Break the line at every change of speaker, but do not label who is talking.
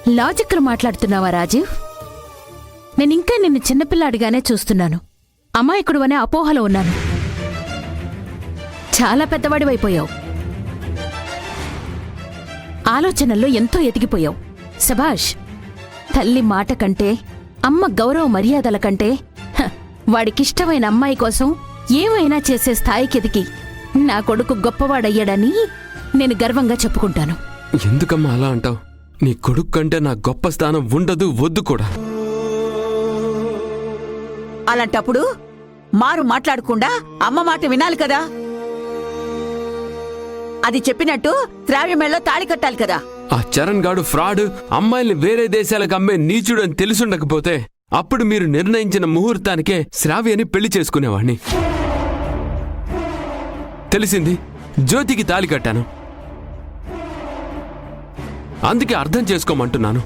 లాజిక్లు మాట్లాడుతున్నావా రాజీవ్? నేనింకా నిన్ను చిన్నపిల్లాడిగానే చూస్తున్నాను. అమాయకుడు అనే అపోహలో ఉన్నాను. చాలా పెద్దవాడివైపోయావు. ఆలోచనల్లో ఎంతో ఎదిగిపోయావు. శభాష్. తల్లి మాట కంటే, అమ్మ గౌరవ మర్యాదల కంటే వాడికిష్టమైన అమ్మాయి కోసం ఏమైనా చేసే స్థాయికి ఎదిగి నా కొడుకు గొప్పవాడయ్యాడని నేను గర్వంగా చెప్పుకుంటాను.
ఎందుకమ్మా అలా అంటావు? నీ కొడుకు కంటే నా గొప్ప స్థానం ఉండదు, వద్దు కూడా.
అలాంటప్పుడు మారు మాట్లాడకుండా అమ్మ మాట వినాలి కదా. అది చెప్పినట్టు శ్రావ్య మెళ్ళో తాళి కట్టాలి కదా.
ఆ చరణ్ గాడు ఫ్రాడ్, అమ్మాయిల్ని వేరే దేశాలకు అమ్మే నీచుడు అని తెలుసుండకపోతే అప్పుడు మీరు నిర్ణయించిన ముహూర్తానికే శ్రావ్యని పెళ్లి చేసుకునేవాణ్ణి. తెలిసింది, జ్యోతికి తాళి కట్టాను. అందుకే అర్థం చేసుకోమంటున్నాను.